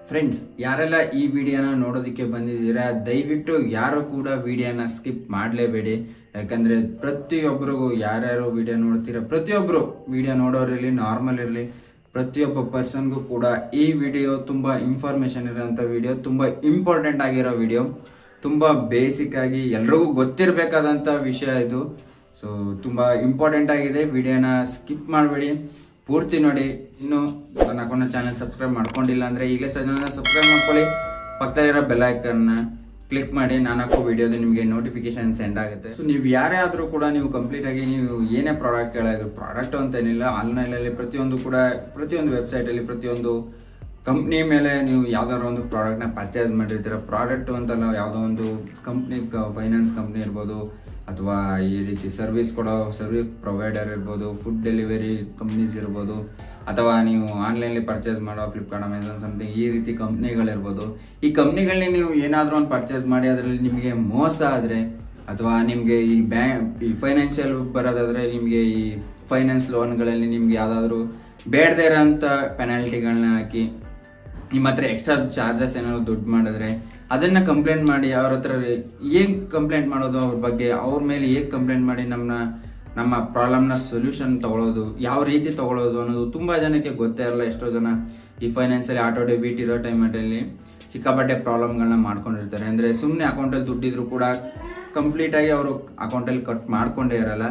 Friends, ಯಾರೆಲ್ಲ ಈ ವಿಡಿಯೋನ ನೋಡೋದಕ್ಕೆ ಬಂದಿದ್ದೀರಾ ದಯವಿಟ್ಟು ಯಾರು ಕೂಡ ವಿಡಿಯೋನ ಸ್ಕಿಪ್ ಮಾಡಲೇಬೇಡಿ. ಯಾಕಂದ್ರೆ ಪ್ರತಿಯೊಬ್ಬರಿಗೂ ಯಾರ್ಯಾರು ವಿಡಿಯೋ ನೋಡ್ತೀರಾ ಪ್ರತಿಯೊಬ್ಬರು ವಿಡಿಯೋ ನೋಡೋರಿರಲಿ ನಾರ್ಮಲ್ ಇರಲಿ ಪ್ರತಿಯೊಬ್ಬ ಪರ್ಸನ್ಗೂ ಕೂಡ ಈ ವಿಡಿಯೋ ತುಂಬ ಇನ್ಫಾರ್ಮೇಶನ್ ಇರೋಂಥ ವಿಡಿಯೋ, ತುಂಬ ಇಂಪಾರ್ಟೆಂಟ್ ಆಗಿರೋ ವಿಡಿಯೋ, ತುಂಬ ಬೇಸಿಕ್ ಆಗಿ ಎಲ್ರಿಗೂ ಗೊತ್ತಿರಬೇಕಾದಂಥ ವಿಷಯ ಇದು. ಸೊ ತುಂಬ ಇಂಪಾರ್ಟೆಂಟ್ ಆಗಿದೆ. ವಿಡಿಯೋನ ಸ್ಕಿಪ್ ಮಾಡಬೇಡಿ, ಪೂರ್ತಿ ನೋಡಿ. ಇನ್ನು ನನ್ನ ಅಕೌಂಟ್ ಚಾನಲ್ ಸಬ್ಸ್ಕ್ರೈಬ್ ಮಾಡ್ಕೊಂಡಿಲ್ಲ ಅಂದರೆ ಈಗಲೇ ಸಬ್ಸ್ಕ್ರೈಬ್ ಮಾಡ್ಕೊಳ್ಳಿ. ಪಕ್ಕದಲ್ಲಿರೋ ಬೆಲ್ ಐಕನ್ನ ಕ್ಲಿಕ್ ಮಾಡಿ. ನಾನು ಹಾಕೋ ವಿಡಿಯೋದು ನಿಮಗೆ ನೋಟಿಫಿಕೇಶನ್ ಸೆಂಡ್ ಆಗುತ್ತೆ. ಸೊ ನೀವು ಯಾರೇ ಆದರೂ ಕೂಡ ನೀವು ಕಂಪ್ಲೀಟ್ ಆಗಿ ನೀವು ಏನೇ ಪ್ರಾಡಕ್ಟ್ ಅಂತೇನಿಲ್ಲ, ಆನ್ಲೈನಲ್ಲಿ ಪ್ರತಿಯೊಂದು ವೆಬ್ಸೈಟಲ್ಲಿ ಪ್ರತಿಯೊಂದು ಕಂಪ್ನಿ ಮೇಲೆ ನೀವು ಯಾವ್ದಾದ್ರು ಒಂದು ಪ್ರಾಡಕ್ಟ್ನ ಪರ್ಚೇಸ್ ಮಾಡಿರ್ತೀರ. ಪ್ರಾಡಕ್ಟ್ ಅಂತಲ್ಲ, ಯಾವುದೋ ಒಂದು ಕಂಪ್ನಿ, ಫೈನಾನ್ಸ್ ಕಂಪ್ನಿ ಇರ್ಬೋದು, ಅಥವಾ ಈ ರೀತಿ ಸರ್ವಿಸ್ ಪ್ರೊವೈಡರ್ ಇರ್ಬೋದು, ಫುಡ್ ಡೆಲಿವರಿ ಕಂಪ್ನೀಸ್ ಇರ್ಬೋದು, ಅಥವಾ ನೀವು ಆನ್ಲೈನಲ್ಲಿ ಪರ್ಚೇಸ್ ಮಾಡೋ ಫ್ಲಿಪ್ಕಾರ್ಟ್, ಅಮೆಝಾನ್ ಸಮಥಿಂಗ್ ಈ ರೀತಿ ಕಂಪ್ನಿಗಳಿರ್ಬೋದು. ಈ ಕಂಪ್ನಿಗಳನ್ನ ನೀವು ಏನಾದರೂ ಒಂದು ಪರ್ಚೇಸ್ ಮಾಡಿ ಅದರಲ್ಲಿ ನಿಮಗೆ ಮೋಸ ಆದರೆ, ಅಥವಾ ನಿಮಗೆ ಈ ಫೈನಾನ್ಷಿಯಲ್ ಬರೋದಾದರೆ, ನಿಮಗೆ ಈ ಫೈನಾನ್ಸ್ ಲೋನ್ಗಳಲ್ಲಿ ನಿಮ್ಗೆ ಯಾವುದಾದ್ರೂ ಬೇಡದೇ ಇರೋಂಥ ಪೆನಾಲ್ಟಿಗಳನ್ನ ಹಾಕಿ ನಿಮ್ಮ ಹತ್ರ ಎಕ್ಸ್ಟ್ರಾ ಚಾರ್ಜಸ್ ಏನಾದ್ರು ದುಡ್ಡು ಮಾಡಿದ್ರೆ ಅದನ್ನು ಕಂಪ್ಲೇಂಟ್ ಮಾಡಿ ಅವ್ರ ಹತ್ರ ಏನು ಕಂಪ್ಲೇಂಟ್ ಮಾಡೋದು, ಅವ್ರ ಬಗ್ಗೆ ಅವ್ರ ಮೇಲೆ ಹೇಗೆ ಕಂಪ್ಲೇಂಟ್ ಮಾಡಿ ನಮ್ಮ ಪ್ರಾಬ್ಲಮ್ನ ಸೊಲ್ಯೂಷನ್ ತೊಗೊಳೋದು, ಯಾವ ರೀತಿ ತೊಗೊಳೋದು ಅನ್ನೋದು ತುಂಬ ಜನಕ್ಕೆ ಗೊತ್ತೇ ಇರಲ್ಲ. ಎಷ್ಟೋ ಜನ ಈ ಫೈನಾನ್ಸಲ್ಲಿ ಆಟೋ ಡೆಬಿಟ್ ಇರೋ ಟೈಮಲ್ಲಿ ಸಿಕ್ಕಾಪಟ್ಟೆ ಪ್ರಾಬ್ಲಮ್ಗಳನ್ನ ಮಾಡ್ಕೊಂಡಿರ್ತಾರೆ. ಅಂದರೆ ಸುಮ್ಮನೆ ಅಕೌಂಟಲ್ಲಿ ದುಡ್ಡಿದ್ರು ಕೂಡ ಕಂಪ್ಲೀಟಾಗಿ ಅವರು ಅಕೌಂಟಲ್ಲಿ ಕಟ್ ಮಾಡ್ಕೊಂಡೇ ಇರಲ್ಲ.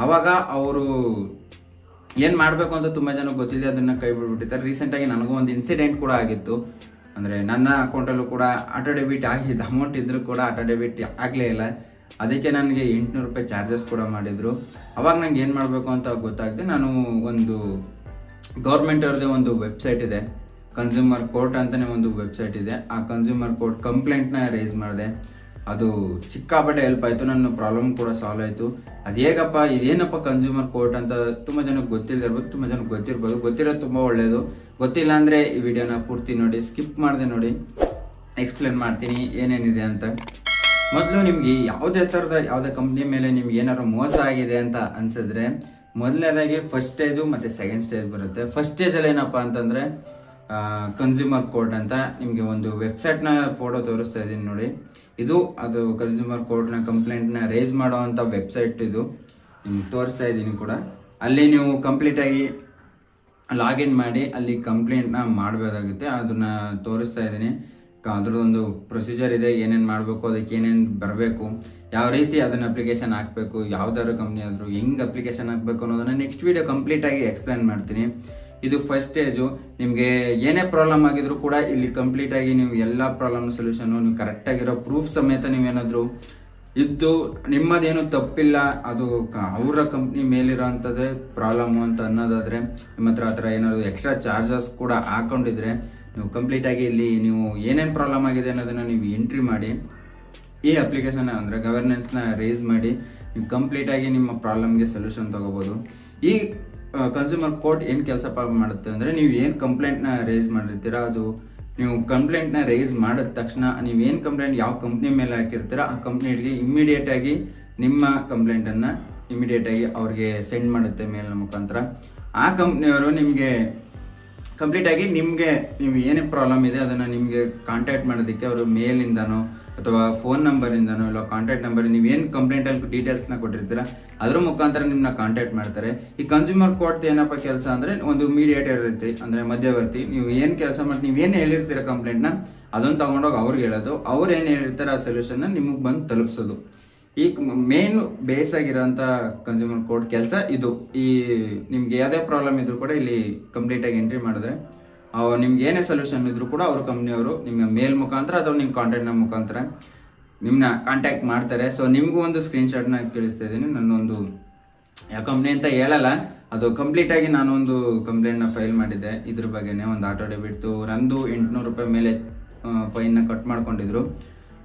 ಆವಾಗ ಅವರು ಏನು ಮಾಡಬೇಕು ಅಂತ ತುಂಬ ಜನಕ್ಕೆ ಗೊತ್ತಿದೆ, ಅದನ್ನು ಕೈ ಬಿಟ್ಬಿಟ್ಟಿರ್ತಾರೆ. ರೀಸೆಂಟಾಗಿ ನನಗೂ ಒಂದು ಇನ್ಸಿಡೆಂಟ್ ಕೂಡ ಆಗಿತ್ತು. ಅಂದರೆ ನನ್ನ ಅಕೌಂಟಲ್ಲೂ ಕೂಡ ಆಟೋ ಡೆಬಿಟ್ ಆಗಿದ್ದು, ಅಮೌಂಟ್ ಇದ್ರೂ ಕೂಡ ಆಟೋ ಡೆಬಿಟ್ ಆಗಲೇ ಇಲ್ಲ. ಅದಕ್ಕೆ ನನಗೆ 800 ರೂಪಾಯಿ ಚಾರ್ಜಸ್ ಕೂಡ ಮಾಡಿದರು. ಅವಾಗ ನಂಗೆ ಏನು ಮಾಡಬೇಕು ಅಂತ ಗೊತ್ತಾಗದೆ ನಾನು ಒಂದು ಗೌರ್ಮೆಂಟ್ ಅವ್ರದ್ದೇ ಒಂದು ವೆಬ್ಸೈಟ್ ಇದೆ, ಕನ್ಸ್ಯೂಮರ್ ಕೋರ್ಟ್ ಅಂತಲೇ ಒಂದು ವೆಬ್ಸೈಟ್ ಇದೆ. ಆ ಕನ್ಸ್ಯೂಮರ್ ಕೋರ್ಟ್ ಕಂಪ್ಲೇಂಟ್ನ ರೈಸ್ ಮಾಡಿದೆ. ಅದು ಸಿಕ್ಕಾಪಟ್ಟೆ ಹೆಲ್ಪ್ ಆಯಿತು, ನನ್ನ ಪ್ರಾಬ್ಲಮ್ ಕೂಡ ಸಾಲ್ವ್ ಆಯಿತು. ಅದು ಹೇಗಪ್ಪ, ಇದೇನಪ್ಪ ಕನ್ಸ್ಯೂಮರ್ ಕೋರ್ಟ್ ಅಂತ ತುಂಬ ಜನಕ್ಕೆ ಗೊತ್ತಿಲ್ಲದಿರ್ಬೋದು, ತುಂಬ ಜನಕ್ಕೆ ಗೊತ್ತಿರ್ಬೋದು. ಗೊತ್ತಿರೋದು ತುಂಬ ಒಳ್ಳೆಯದು. ಗೊತ್ತಿಲ್ಲ ಅಂದರೆ ಈ ವಿಡಿಯೋನ ಪೂರ್ತಿ ನೋಡಿ, ಸ್ಕಿಪ್ ಮಾಡದೆ ನೋಡಿ, ಎಕ್ಸ್ಪ್ಲೇನ್ ಮಾಡ್ತೀನಿ ಏನೇನಿದೆ ಅಂತ. ಮೊದಲು ನಿಮಗೆ ಯಾವುದೇ ಕಂಪ್ನಿ ಮೇಲೆ ನಿಮ್ಗೆ ಏನಾದ್ರು ಮೋಸ ಆಗಿದೆ ಅಂತ ಅನ್ಸಿದ್ರೆ, ಮೊದಲನೇದಾಗಿ ಫಸ್ಟ್ ಸ್ಟೇಜು ಮತ್ತು ಸೆಕೆಂಡ್ ಸ್ಟೇಜ್ ಬರುತ್ತೆ. ಫಸ್ಟ್ ಸ್ಟೇಜಲ್ಲಿ ಏನಪ್ಪ ಅಂತಂದರೆ ಕನ್ಸ್ಯೂಮರ್ ಕೋರ್ಟ್ ಅಂತ ನಿಮಗೆ ಒಂದು ವೆಬ್ಸೈಟ್ನ ಫೋಟೋ ತೋರಿಸ್ತಾ ಇದ್ದೀನಿ ನೋಡಿ. ಅದು ಕನ್ಸ್ಯೂಮರ್ ಕೋರ್ಟ್ನ ಕಂಪ್ಲೇಂಟ್ನ ರೇಸ್ ಮಾಡೋ ಅಂಥ ವೆಬ್ಸೈಟ್. ಇದು ನಿಮ್ಗೆ ತೋರಿಸ್ತಾ ಇದ್ದೀನಿ ಕೂಡ. ಅಲ್ಲಿ ನೀವು ಕಂಪ್ಲೀಟಾಗಿ ಲಾಗಿನ್ ಮಾಡಿ ಅಲ್ಲಿ ಕಂಪ್ಲೇಂಟ್ನ ಮಾಡಬೇಕಾಗುತ್ತೆ. ಅದನ್ನು ತೋರಿಸ್ತಾ ಇದ್ದೀನಿ. ಅದ್ರದ್ದೊಂದು ಪ್ರೊಸೀಜರ್ ಇದೆ, ಏನೇನು ಮಾಡಬೇಕು, ಅದಕ್ಕೆ ಏನೇನು ಬರಬೇಕು, ಯಾವ ರೀತಿ ಅದನ್ನು ಅಪ್ಲಿಕೇಶನ್ ಹಾಕಬೇಕು, ಯಾವ್ದಾದ್ರು ಕಂಪ್ನಿ ಆದರೂ ಹೆಂಗೆ ಅಪ್ಲಿಕೇಶನ್ ಹಾಕಬೇಕು ಅನ್ನೋದನ್ನು ನೆಕ್ಸ್ಟ್ ವೀಡಿಯೋ ಕಂಪ್ಲೀಟಾಗಿ ಎಕ್ಸ್ಪ್ಲೇನ್ ಮಾಡ್ತೀನಿ. ಇದು ಫಸ್ಟ್ ಸ್ಟೇಜು. ನಿಮಗೆ ಏನೇ ಪ್ರಾಬ್ಲಮ್ ಆಗಿದ್ರು ಕೂಡ ಇಲ್ಲಿ ಕಂಪ್ಲೀಟಾಗಿ ನೀವು ಎಲ್ಲ ಪ್ರಾಬ್ಲಮ್ ಸೊಲ್ಯೂಷನ್ನು, ನೀವು ಕರೆಕ್ಟಾಗಿರೋ ಪ್ರೂಫ್ ಸಮೇತ ನೀವೇನಾದರೂ ಇದ್ದು ನಿಮ್ಮದೇನು ತಪ್ಪಿಲ್ಲ, ಅದು ಅವರ ಕಂಪ್ನಿ ಮೇಲಿರೋ ಅಂಥದ್ದೇ ಪ್ರಾಬ್ಲಮ್ಮು ಅಂತ ಅನ್ನೋದಾದರೆ, ನಿಮ್ಮ ಹತ್ರ ಆ ಥರ ಏನಾದರೂ ಎಕ್ಸ್ಟ್ರಾ ಚಾರ್ಜಸ್ ಕೂಡ ಹಾಕೊಂಡಿದ್ರೆ ನೀವು ಕಂಪ್ಲೀಟಾಗಿ ಇಲ್ಲಿ ನೀವು ಏನೇನು ಪ್ರಾಬ್ಲಮ್ ಆಗಿದೆ ಅನ್ನೋದನ್ನು ನೀವು ಎಂಟ್ರಿ ಮಾಡಿ ಈ ಅಪ್ಲಿಕೇಶನ್ ಅಂದರೆ ಗವರ್ನೆನ್ಸ್ನ ರೇಸ್ ಮಾಡಿ ನೀವು ಕಂಪ್ಲೀಟಾಗಿ ನಿಮ್ಮ ಪ್ರಾಬ್ಲಮ್ಗೆ ಸೊಲ್ಯೂಷನ್ ತೊಗೋಬೋದು. ಈ ಕನ್ಸ್ಯೂಮರ್ ಕೋರ್ಟ್ ಏನು ಕೆಲಸ ಮಾಡುತ್ತೆ ಅಂದರೆ, ನೀವು ಏನು ಕಂಪ್ಲೇಂಟ್ನ ರೇಸ್ ಮಾಡಿರ್ತೀರ, ಅದು ನೀವು ಕಂಪ್ಲೇಂಟ್ನ ರೇಸ್ ಮಾಡಿದ ತಕ್ಷಣ ನೀವೇನು ಕಂಪ್ಲೇಂಟ್ ಯಾವ ಕಂಪ್ನಿ ಮೇಲೆ ಹಾಕಿರ್ತೀರ ಆ ಕಂಪ್ನಿಗೆ ಇಮ್ಮಿಡಿಯೇಟಾಗಿ ನಿಮ್ಮ ಕಂಪ್ಲೇಂಟನ್ನು ಇಮಿಡಿಯೇಟಾಗಿ ಅವ್ರಿಗೆ ಸೆಂಡ್ ಮಾಡುತ್ತೆ ಮೇಲ್ನ ಮುಖಾಂತರ. ಆ ಕಂಪ್ನಿಯವರು ನಿಮಗೆ ಕಂಪ್ಲೀಟಾಗಿ ನೀವು ಏನೇ ಪ್ರಾಬ್ಲಮ್ ಇದೆ ಅದನ್ನು ನಿಮಗೆ ಕಾಂಟ್ಯಾಕ್ಟ್ ಮಾಡೋದಕ್ಕೆ ಅವರು ಮೇಲಿಂದನೋ ಅಥವಾ ಫೋನ್ ನಂಬರಿಂದನೋ ಇಲ್ಲ ಕಾಂಟ್ಯಾಕ್ಟ್ ನಂಬರ್, ನೀವೇನು ಕಂಪ್ಲೇಂಟಲ್ಲಿ ಡೀಟೇಲ್ಸ್ನ ಕೊಟ್ಟಿರ್ತೀರ ಅದ್ರ ಮುಖಾಂತರ ನಿಮ್ಮನ್ನ ಕಾಂಟ್ಯಾಕ್ಟ್ ಮಾಡ್ತಾರೆ. ಈ ಕನ್ಸ್ಯೂಮರ್ ಕೋರ್ಟ್ ಏನಪ್ಪ ಕೆಲಸ ಅಂದರೆ, ಒಂದು ಮೀಡಿಯೇಟರ್ ಇರುತ್ತೆ, ಅಂದರೆ ಮಧ್ಯವರ್ತಿ. ನೀವು ಏನು ಕೆಲಸ ಮಾಡಿ ನೀವೇನು ಹೇಳಿರ್ತೀರ ಕಂಪ್ಲೇಂಟ್ನ ಅದನ್ನು ತೊಗೊಂಡೋಗಿ ಅವ್ರಿಗೆ ಹೇಳೋದು, ಅವ್ರು ಏನು ಹೇಳಿರ್ತಾರೆ ಆ ಸೊಲ್ಯೂಷನ್ನ ನಿಮಗೆ ಬಂದು ತಲುಪಿಸೋದು. ಈ ಮೇನ್ ಬೇಸ್ ಆಗಿರೋಂಥ ಕನ್ಸ್ಯೂಮರ್ ಕೋರ್ಟ್ ಕೆಲಸ ಇದು. ಈ ನಿಮ್ಗೆ ಯಾವುದೇ ಪ್ರಾಬ್ಲಮ್ ಇದ್ರೂ ಕೂಡ ಇಲ್ಲಿ ಕಂಪ್ಲೀಟಾಗಿ ಎಂಟ್ರಿ ಮಾಡಿದ್ರೆ ನಿಮ್ಗೆ ಏನೇ ಸೊಲ್ಯೂಷನ್ ಇದ್ರೂ ಕೂಡ ಅವ್ರ ಕಂಪ್ನಿಯವರು ನಿಮ್ಮ ಮೇಲ್ ಮುಖಾಂತರ ಅಥವಾ ನಿಮ್ಮ ಕಾಂಟ್ಯಾಕ್ಟ್ನ ಮುಖಾಂತರ ನಿಮ್ಮನ್ನ ಕಾಂಟ್ಯಾಕ್ಟ್ ಮಾಡ್ತಾರೆ. ಸೊ ನಿಮಗೂ ಒಂದು ಸ್ಕ್ರೀನ್ಶಾಟ್ನ ಕಳಿಸ್ತಾ ಇದ್ದೀನಿ. ನನ್ನೊಂದು ಯಾವ ಕಂಪ್ನಿ ಅಂತ ಹೇಳಲ್ಲ, ಅದು ಕಂಪ್ಲೀಟಾಗಿ ನಾನೊಂದು ಕಂಪ್ಲೇಂಟ್ನ ಫೈಲ್ ಮಾಡಿದ್ದೆ ಇದ್ರ ಬಗ್ಗೆನೇ. ಒಂದು ಆಟೋ ಡೆಬಿಟ್ದು ನಂದು 800 ರೂಪಾಯಿ ಮೇಲೆ ಫೈನ್ನ ಕಟ್ ಮಾಡ್ಕೊಂಡಿದ್ರು.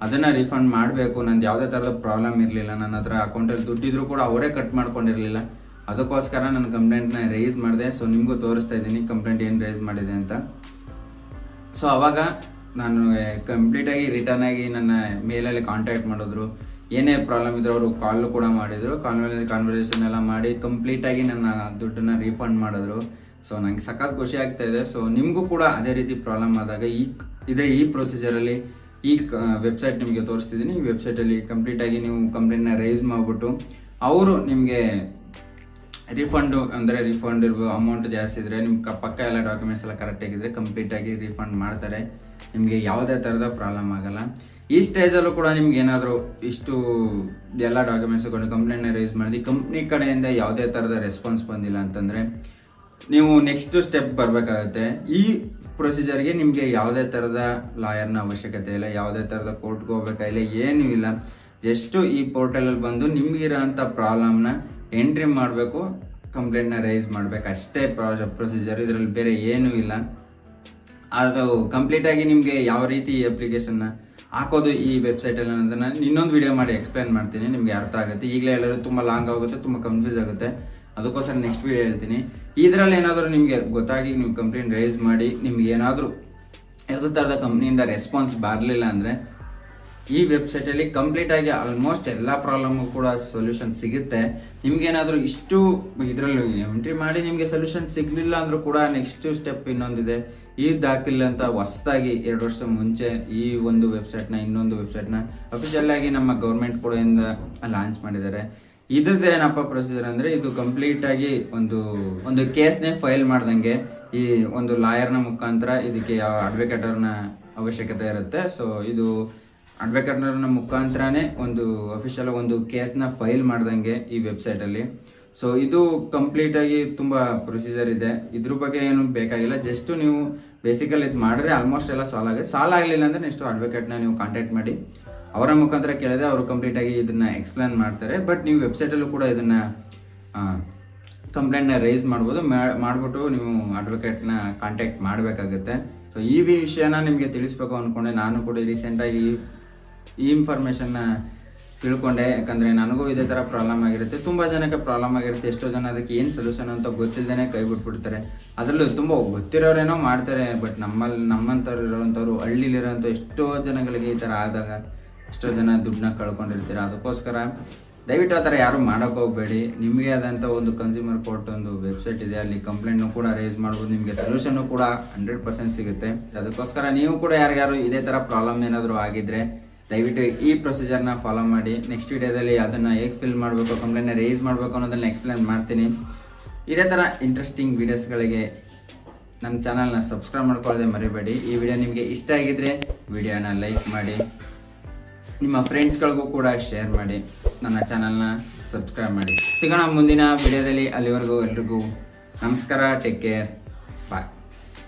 ಅದನ್ನು ರಿಫಂಡ್ ಮಾಡಬೇಕು. ನಂದು ಯಾವುದೇ ಥರದ ಪ್ರಾಬ್ಲಮ್ ಇರಲಿಲ್ಲ, ನನ್ನ ಹತ್ರ ಅಕೌಂಟಲ್ಲಿ ದುಡ್ಡಿದ್ರು ಕೂಡ ಅವರೇ ಕಟ್ ಮಾಡ್ಕೊಂಡಿರಲಿಲ್ಲ. ಅದಕ್ಕೋಸ್ಕರ ನಾನು ಕಂಪ್ಲೇಂಟ್ನ ರೈಸ್ ಮಾಡಿದೆ. ಸೊ ನಿಮಗೂ ತೋರಿಸ್ತಾ ಇದ್ದೀನಿ ಕಂಪ್ಲೇಂಟ್ ಏನು ರೈಸ್ ಮಾಡಿದೆ ಅಂತ. ಸೊ ಅವಾಗ ನಾನು ಕಂಪ್ಲೀಟಾಗಿ ರಿಟರ್ನ್ ಆಗಿ ನನ್ನ ಮೇಲಲ್ಲಿ ಕಾಂಟ್ಯಾಕ್ಟ್ ಮಾಡಿದ್ರು. ಏನೇ ಪ್ರಾಬ್ಲಮ್ ಇದ್ರೂ ಅವರು ಕಾಲ್ ಕೂಡ ಮಾಡಿದರು. ಕಾಲ್ ಮೇಲೆ ಕಾನ್ವರ್ಸೇಷನ್ ಎಲ್ಲ ಮಾಡಿ ಕಂಪ್ಲೀಟಾಗಿ ನನ್ನ ದುಡ್ಡನ್ನು ರೀಫಂಡ್ ಮಾಡಿದ್ರು. ಸೊ ನಂಗೆ ಸಖತ್ ಖುಷಿ ಆಗ್ತಾ ಇದೆ. ಸೊ ನಿಮಗೂ ಕೂಡ ಅದೇ ರೀತಿ ಪ್ರಾಬ್ಲಮ್ ಆದಾಗ ಈ ಪ್ರೊಸೀಜರಲ್ಲಿ ಈ ವೆಬ್ಸೈಟ್ ನಿಮಗೆ ತೋರಿಸ್ತಿದ್ದೀನಿ. ಈ ವೆಬ್ಸೈಟಲ್ಲಿ ಕಂಪ್ಲೀಟಾಗಿ ನೀವು ಕಂಪ್ಲೇಂಟ್ನ ರೈಸ್ ಮಾಡಿಬಿಟ್ಟು ಅವರು ನಿಮಗೆ ರಿಫಂಡ್ ಇರ್ಬೋದು, ಅಮೌಂಟ್ ಜಾಸ್ತಿ ಇದ್ದರೆ ನಿಮ್ಮ ಪಕ್ಕ ಎಲ್ಲ ಡಾಕ್ಯುಮೆಂಟ್ಸ್ ಎಲ್ಲ ಕರೆಕ್ಟಾಗಿದ್ದರೆ ಕಂಪ್ಲೀಟಾಗಿ ರಿಫಂಡ್ ಮಾಡ್ತಾರೆ. ನಿಮಗೆ ಯಾವುದೇ ಥರದ ಪ್ರಾಬ್ಲಮ್ ಆಗಲ್ಲ. ಈ ಸ್ಟೇಜಲ್ಲೂ ಕೂಡ ನಿಮ್ಗೆ ಏನಾದರೂ ಇಷ್ಟು ಎಲ್ಲ ಡಾಕ್ಯುಮೆಂಟ್ಸ್ ಕೊಂಡು ಕಂಪ್ಲೇಂಟ್ನ ರೈಸ್ ಮಾಡಿ ಕಂಪ್ನಿ ಕಡೆಯಿಂದ ಯಾವುದೇ ಥರದ ರೆಸ್ಪಾನ್ಸ್ ಬಂದಿಲ್ಲ ಅಂತಂದರೆ ನೀವು ನೆಕ್ಸ್ಟ್ ಸ್ಟೆಪ್ ಬರಬೇಕಾಗುತ್ತೆ. ಈ ಪ್ರೊಸೀಜರ್ಗೆ ನಿಮಗೆ ಯಾವುದೇ ಥರದ ಲಾಯರ್ನ ಅವಶ್ಯಕತೆ ಇಲ್ಲ, ಯಾವುದೇ ಥರದ ಕೋರ್ಟ್ಗೆ ಹೋಗ್ಬೇಕಾಗಿಲ್ಲ, ಏನೂ ಇಲ್ಲ. ಜಸ್ಟು ಈ ಪೋರ್ಟಲಲ್ಲಿ ಬಂದು ನಿಮಗಿರೋಂಥ ಪ್ರಾಬ್ಲಮ್ನ ಎಂಟ್ರಿ ಮಾಡಬೇಕು, ಕಂಪ್ಲೇಂಟ್ನ ರೈಸ್ ಮಾಡಬೇಕು, ಅಷ್ಟೇ ಪ್ರೊಸೀಜರ್. ಇದರಲ್ಲಿ ಬೇರೆ ಏನೂ ಇಲ್ಲ. ಅದು ಕಂಪ್ಲೀಟಾಗಿ ನಿಮಗೆ ಯಾವ ರೀತಿ ಈ ಅಪ್ಲಿಕೇಶನ್ನ ಹಾಕೋದು ಈ ವೆಬ್ಸೈಟಲ್ಲಿ ಅನ್ನೋದನ್ನು ನಾನು ಇನ್ನೊಂದು ವಿಡಿಯೋ ಮಾಡಿ ಎಕ್ಸ್ಪ್ಲೇನ್ ಮಾಡ್ತೀನಿ, ನಿಮಗೆ ಅರ್ಥ ಆಗುತ್ತೆ. ಈಗಲೇ ಎಲ್ಲರೂ ತುಂಬ ಲಾಂಗ್ ಆಗುತ್ತೆ, ತುಂಬ ಕನ್ಫ್ಯೂಸ್ ಆಗುತ್ತೆ. ಅದಕ್ಕೋಸ್ಕರ ನೆಕ್ಸ್ಟ್ ವಿಡಿಯೋ ಹೇಳ್ತೀನಿ. ಇದರಲ್ಲಿ ಏನಾದರೂ ನಿಮಗೆ ಗೊತ್ತಾಗಿ ನೀವು ಕಂಪ್ಲೇಂಟ್ ರೈಸ್ ಮಾಡಿ ನಿಮ್ಗೆ ಏನಾದರೂ ಯಾವುದೇ ಥರದ ಕಂಪ್ನಿಯಿಂದ ರೆಸ್ಪಾನ್ಸ್ ಬರಲಿಲ್ಲ ಅಂದರೆ ಈ ವೆಬ್ಸೈಟಲ್ಲಿ ಕಂಪ್ಲೀಟಾಗಿ ಆಲ್ಮೋಸ್ಟ್ ಎಲ್ಲ ಪ್ರಾಬ್ಲಮ್ಗೂ ಕೂಡ ಸೊಲ್ಯೂಷನ್ ಸಿಗುತ್ತೆ. ನಿಮ್ಗೇನಾದರೂ ಇಷ್ಟು ಇದರಲ್ಲಿ ಎಂಟ್ರಿ ಮಾಡಿ ನಿಮಗೆ ಸೊಲ್ಯೂಷನ್ ಸಿಗಲಿಲ್ಲ ಅಂದರೂ ಕೂಡ ನೆಕ್ಸ್ಟ್ ಸ್ಟೆಪ್ ಇನ್ನೊಂದಿದೆ. ಈ ದಾಖಲೆ ಅಂತ ಹೊಸದಾಗಿ 2 ವರ್ಷ ಮುಂಚೆ ಈ ಒಂದು ಇನ್ನೊಂದು ವೆಬ್ಸೈಟ್ನ ಅಫಿಷಿಯಲ್ ಆಗಿ ನಮ್ಮ ಗೌರ್ಮೆಂಟ್ ಕೂಡ ಲಾಂಚ್ ಮಾಡಿದ್ದಾರೆ. ಇದ್ರದ್ದು ಏನಪ್ಪ ಪ್ರೊಸೀಜರ್ ಅಂದರೆ ಇದು ಕಂಪ್ಲೀಟಾಗಿ ಒಂದು ಕೇಸ್ನೇ ಫೈಲ್ ಮಾಡ್ದಂಗೆ ಈ ಒಂದು ಲಾಯರ್ನ ಮುಖಾಂತರ ಇದಕ್ಕೆ ಯಾವ ಅಡ್ವೊಕೇಟರ್ನ ಅವಶ್ಯಕತೆ ಇರುತ್ತೆ. ಸೊ ಇದು ಅಡ್ವೊಕೇಟರ್ನ ಮುಖಾಂತರನೇ ಒಂದು ಅಫಿಷಿಯಲ್ ಒಂದು ಕೇಸ್ನ ಫೈಲ್ ಮಾಡ್ದಂಗೆ ಈ ವೆಬ್ಸೈಟಲ್ಲಿ. ಸೊ ಇದು ಕಂಪ್ಲೀಟಾಗಿ ತುಂಬ ಪ್ರೊಸೀಜರ್ ಇದೆ. ಇದ್ರ ಬಗ್ಗೆ ಏನು ಬೇಕಾಗಿಲ್ಲ. ಜಸ್ಟ್ ನೀವು ಬೇಸಿಕಲಿ ಇದು ಮಾಡಿದ್ರೆ ಆಲ್ಮೋಸ್ಟ್ ಎಲ್ಲ ಸಾಲ್ವ್ ಆಗುತ್ತೆ. ಸಾಲ್ವ್ ಆಗಲಿಲ್ಲ ಅಂದರೆ ನೆಕ್ಸ್ಟ್ ಅಡ್ವೊಕೇಟ್ನ ನೀವು ಕಾಂಟ್ಯಾಕ್ಟ್ ಮಾಡಿ ಅವರ ಮುಖಾಂತರ ಕೇಳಿದ್ರೆ ಅವರು ಕಂಪ್ಲೀಟಾಗಿ ಇದನ್ನು ಎಕ್ಸ್ಪ್ಲೇನ್ ಮಾಡ್ತಾರೆ. ಬಟ್ ನೀವು ವೆಬ್ಸೈಟಲ್ಲೂ ಕೂಡ ಇದನ್ನು ಕಂಪ್ಲೇಂಟ್ನ ರೈಸ್ ಮಾಡ್ಬೋದು. ಮಾಡಿಬಿಟ್ಟು ನೀವು ಅಡ್ವೊಕೇಟ್ನ ಕಾಂಟ್ಯಾಕ್ಟ್ ಮಾಡಬೇಕಾಗುತ್ತೆ. ಸೊ ಈ ವಿಷಯನ ನಿಮಗೆ ತಿಳಿಸ್ಬೇಕು ಅಂದ್ಕೊಂಡೆ. ನಾನು ಕೂಡ ರೀಸೆಂಟಾಗಿ ಈ ಇನ್ಫಾರ್ಮೇಷನ್ನ ತಿಳ್ಕೊಂಡೆ. ಯಾಕಂದರೆ ನನಗೂ ಇದೇ ಥರ ಪ್ರಾಬ್ಲಮ್ ಆಗಿರುತ್ತೆ, ತುಂಬ ಜನಕ್ಕೆ ಪ್ರಾಬ್ಲಮ್ ಆಗಿರುತ್ತೆ. ಎಷ್ಟೋ ಜನ ಅದಕ್ಕೆ ಏನು ಸೊಲ್ಯೂಷನ್ ಅಂತ ಗೊತ್ತಿಲ್ಲದೇ ಕೈ ಬಿಟ್ಬಿಡ್ತಾರೆ. ಅದರಲ್ಲೂ ತುಂಬ ಗೊತ್ತಿರೋರೇನೋ ಮಾಡ್ತಾರೆ. ಬಟ್ ನಮ್ಮಂಥವ್ರು ಇರೋವಂಥವ್ರು ಹಳ್ಳಿಲಿರೋಂಥ ಎಷ್ಟೋ ಜನಗಳಿಗೆ ಈ ಥರ ಆದಾಗ ಎಷ್ಟೋ ಜನ ದುಡ್ಡನ್ನ ಕಳ್ಕೊಂಡಿರ್ತೀರ. ಅದಕ್ಕೋಸ್ಕರ ದಯವಿಟ್ಟು ಆ ಥರ ಯಾರು ಮಾಡೋಕ್ಕೆ ಹೋಗಬೇಡಿ. ನಿಮಗೆ ಆದಂಥ ಒಂದು ಕನ್ಸ್ಯೂಮರ್ ಕೋರ್ಟ್ ಒಂದು ವೆಬ್ಸೈಟ್ ಇದೆ, ಅಲ್ಲಿ ಕಂಪ್ಲೇಂಟ್ನು ಕೂಡ ರೈಸ್ ಮಾಡ್ಬೋದು. ನಿಮಗೆ ಸೊಲ್ಯೂಷನ್ನು ಕೂಡ 100% ಸಿಗುತ್ತೆ. ಅದಕ್ಕೋಸ್ಕರ ನೀವು ಕೂಡ ಯಾರ್ಯಾರು ಇದೇ ಥರ ಪ್ರಾಬ್ಲಮ್ ಏನಾದರೂ ಆಗಿದ್ದರೆ ದಯವಿಟ್ಟು ಈ ಪ್ರೊಸೀಜರ್ನ ಫಾಲೋ ಮಾಡಿ. ನೆಕ್ಸ್ಟ್ ವಿಡಿಯೋದಲ್ಲಿ ಅದನ್ನು ಹೇಗೆ ಫಿಲ್ ಮಾಡಬೇಕು, ಕಂಪ್ಲೇಂಟ್ನ ರೈಸ್ ಮಾಡಬೇಕು ಅನ್ನೋದನ್ನು ಎಕ್ಸ್ಪ್ಲೇನ್ ಮಾಡ್ತೀನಿ. ಇದೇ ಥರ ಇಂಟ್ರೆಸ್ಟಿಂಗ್ ವೀಡಿಯೋಸ್ಗಳಿಗೆ ನನ್ನ ಚಾನಲ್ನ ಸಬ್ಸ್ಕ್ರೈಬ್ ಮಾಡ್ಕೊಳ್ಳೋದೇ ಮರಿಬೇಡಿ. ಈ ವಿಡಿಯೋ ನಿಮಗೆ ಇಷ್ಟ ಆಗಿದ್ದರೆ ವಿಡಿಯೋನ ಲೈಕ್ ಮಾಡಿ, ನಿಮ್ಮ ಫ್ರೆಂಡ್ಸ್ಗಳಿಗೂ ಕೂಡ ಶೇರ್ ಮಾಡಿ, ನನ್ನ ಚಾನಲ್ನ ಸಬ್ಸ್ಕ್ರೈಬ್ ಮಾಡಿ. ಸಿಗೋಣ ಮುಂದಿನ ವಿಡಿಯೋದಲ್ಲಿ. ಅಲ್ಲಿವರೆಗೂ ಎಲ್ರಿಗೂ ನಮಸ್ಕಾರ. Take care. ಬಾಯ್.